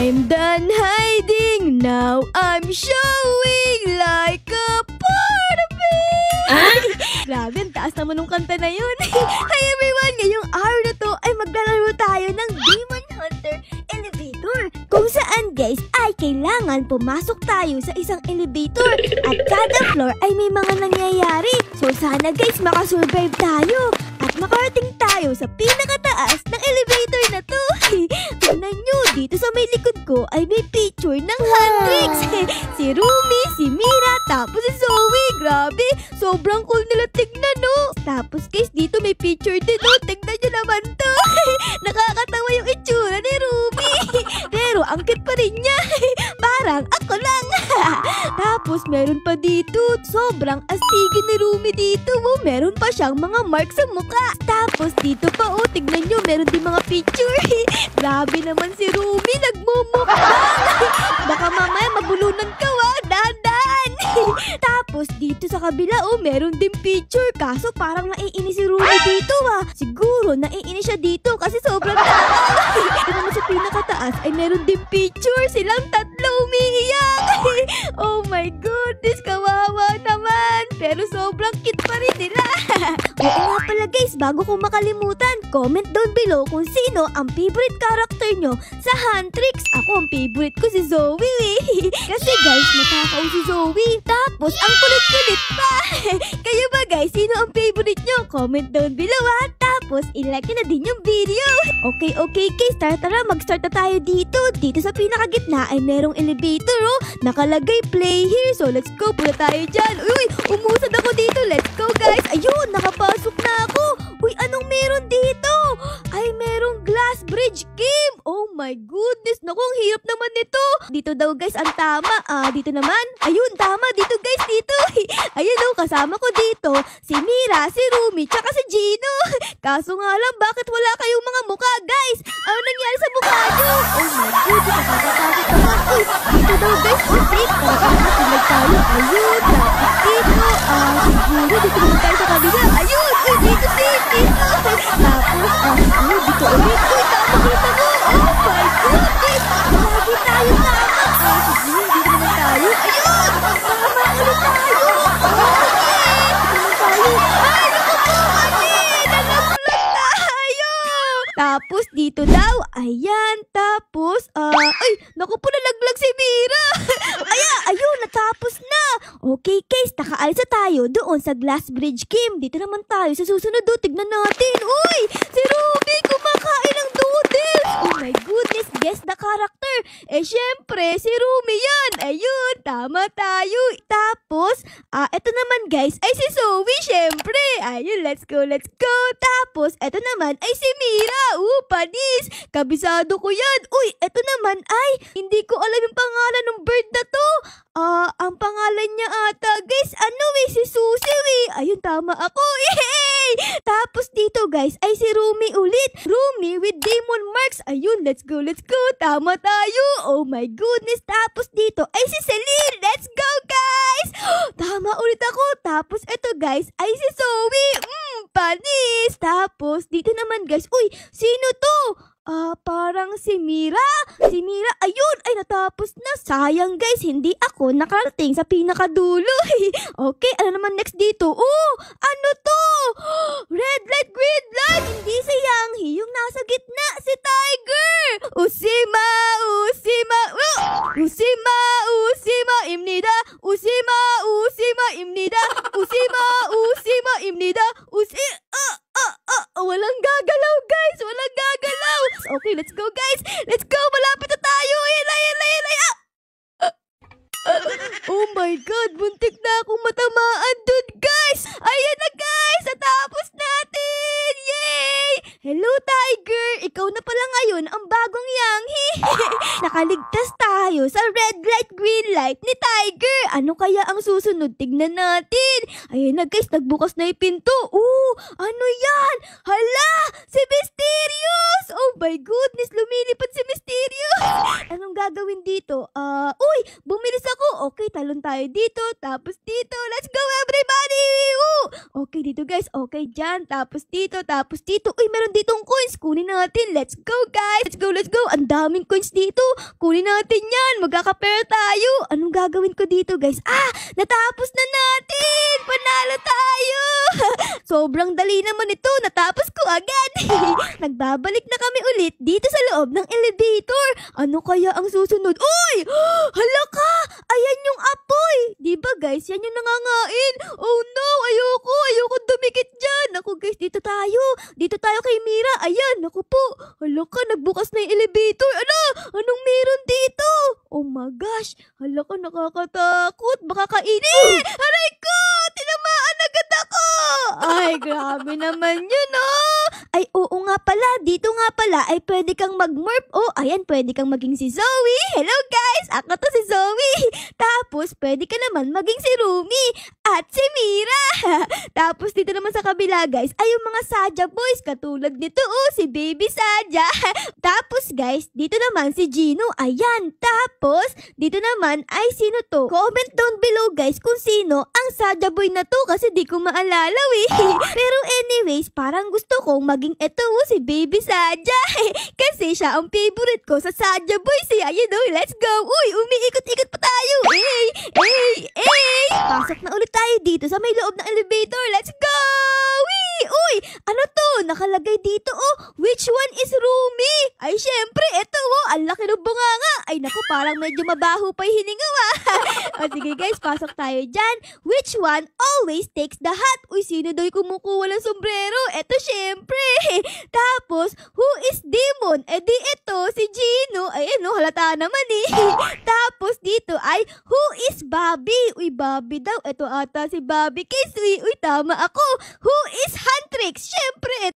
I'm done hiding, now I'm showing like a part of me. Grabe, ang taas naman ng kanta na yun. Hi everyone! Ngayong araw na to ay maglalaro tayo ng Demon Hunter Elevator. Kung saan guys ay kailangan pumasok tayo sa isang elevator at kada floor ay may mga nangyayari. So sana guys makasurvive tayo at makarating tayo sa pinakataas ng elevator na to. Tingnan nyo, dito sa may likod ko ay may picture ng Huntrix. Si Rumi, si Mira, tapos si Zoe. Grabe, sobrang cool nila tignan no. Tapos guys, dito may picture din no. Tignan nyo naman to. Nakakatawa yung itsura ni Rumi. Pero ang cute pa rin niya. Parang ako lang. Tapos meron pa dito. Sobrang astigin ni Rumi dito. Oh, meron pa siyang mga marks sa mukha. Tapos dito pa oh, tignan nyo, meron din mga picture. Grabe naman si Rumi, nagmumukbang. Baka mamaya mabulunan ka dahan-dahan. Tapos dito sa kabila oh, meron din picture. Kaso parang naiinis si Rumi dito Siguro naiinis siya dito kasi sobrang taas. Ito naman sa pinakataas ay meron din picture. Silang tatlo umiiyak. Oh my goodness, kawawa naman. Pero sobrang cute pa rin nila. Oo nga pala guys, bago ko makalimutan, comment down below kung sino ang favorite character nyo sa Huntrix. Ako ang favorite ko si Zoe Kasi guys, matakaw si Zoe. Tapos ang kulit-kulit pa. Kayo ba guys, sino ang favorite nyo? Comment down below Tapos ilike nyo na din yung video. Okay guys, tara mag-start na tayo dito. Dito sa pinakagitna ay merong elevator nakalagay play here. So let's go, punta tayo dyan. Uy, umusad ako dito. Let's go guys. Ayun, nakapasok na ako. Uy, anong meron dito? Ay, merong glass bridge game. Oh my goodness. Naku, ang hirap naman nito. Dito daw guys ang tama. Dito naman. Ayun, tama. Dito guys, dito. Ayun kasama ko dito. Si Mira, si Rumi, tsaka si Gino. Kaso nga lang, bakit wala kayong mga mukha guys? Ano nangyari sa mukha nyo? Oh my goodness, nakakatakot naman. Uy, dito daw guys. Safe. Nakakatulag tayo. Ayun, tapos dito. Siguro dito naman tayo sa kabila. Ayun, uy, dito safe. Dito. Tapos, dito ulit. Uy, kita mo. Oh my goodness. Lagi tayo tama. Siguro dito naman tayo. Ayun, tama ulit tayo. Tapos dito daw, ayan, tapos, ay, naku po, nalaglag si Mira. Ayun, natapos na. Okay, guys, nakaalis na tayo doon sa glass bridge game. Dito naman tayo sa susunod tignan natin. Uy, si Ruby, kumakain ng noodles. Oh my goodness, guess the character. Syempre, si Rumi yan. Ayun, tama tayo. Tapos, eto naman guys, ay si Zoe, syempre. Ayun, let's go. Tapos, eto naman ay si Mira. Panis! Kabisado ko yan. Uy, eto naman ay, hindi ko alam yung pangalan ng bird na to. Ang pangalan niya ata, guys, si Susie. Ayun, tama ako. Yay! Tapos dito, guys, ay si Rumi ulit. Rumi with demon marks. Ayun, let's go. Tama tayo. Oh my goodness. Tapos dito ay si Celine. Let's go, guys! Tama ulit ako. Tapos eto, guys, ay si Zoe. Panis! Tapos, dito naman guys, uy, sino to? Parang si Mira. Ayun, ay natapos na. Sayang guys, hindi ako nakarating sa pinakadulo. Okay, ano naman next dito? Ano to? Red light, green light. Hindi si Yanghi, yung nasa gitna, si Tiger. Usima, imnida. Walang gagalaw guys, Okay, let's go guys. Malapit na tayo. Oh my God, buntik na akong matamaan dun guys. Ayan na guys, natapos natin. Yay! Hello Tiger, ikaw na pala ngayon ang bagong Yanghi. Nakaligtas tayo sa red light, green light ni Tiger. Ano kaya ang susunod? Tignan natin. Ayan na guys, nagbukas na yung pinto. Ano yan? Hala, si Mysterious. Oh my goodness, lumilipad si Mysterious. Anong gagawin dito? Uy, bumilis ako. Okay, talon tayo dito. Tapos dito. Let's go, everybody! Woo! Okay, dito guys. Okay, dyan. Tapos dito. Tapos dito. Uy, meron ditong coins. Kunin natin. Let's go, guys. Let's go, let's go. Ang daming coins dito. Kunin natin yan. Magkakapera tayo. Anong gagawin ko dito, guys? Natapos na natin. Panalo tayo. Sobrang dali naman ito. Natapos ko agad. Nagbabalik na kami ulit dito sa loob ng elevator. Ano kaya ang susunod? Uy! Hala ka! Ayan yung apoy! Diba guys? Yan yung nangangain. Oh no! Ayoko! Ayoko dumikit dyan. Ako guys, dito tayo. Dito tayo kay Mira. Ayan, ako po. Hala ka, nagbukas na yung elevator. Ano? Anong meron dito? Oh my gosh. Hala ka, nakakatakot. Baka kainin. Aray ko! Tinamaan agad ako! Ay, grabe naman yun, oh! Ay, oo nga pala. Dito nga pala ay pwede kang mag-morph. Oh, ayan, pwede kang maging si Zoe. Hello, guys! Ako to si Zoe. Tapos, pwede ka naman maging si Rumi at si Mira. Tapos, dito naman sa kabila, guys, ay yung mga Saja boys. Katulad nito, oh, si Baby Saja. Tapos, guys, dito naman si Gino. Ayan. Tapos, dito naman ay sino to? Comment down below, guys, kung sino ang Saja boy na to kasi di ko maalala, eh. Pero anyways, parang gusto kong maging eto, si Baby Saja. Kasi siya ang favorite ko sa Saja boys, eh. Ayun, oh, let's go. Uy, umiikot-ikot pa tayo. Pasok na ulit tayo dito sa may loob ng elevator. Let's go! Wee! Uy! Ano to? Nakalagay dito, oh. Which one is Rumi? Ay, syempre, eto, oh. Ang laki ng bunganga. Ay, naku, parang medyo mabaho pa yung hininga, O, sige, guys, pasok tayo dyan. Which one always takes the hat? Uy, sino daw yung kumukuha ng sombrero? Eto, syempre. Tapos, who is Demon? Eh, di ito, si Gino. Ayan, no, halata naman, eh. Tapos, dito ay, who is Bobby? Uy, Bobby daw. Ito ata si Bobby Kiss. Uy, tama ako. Who is Huntrix? Syempre,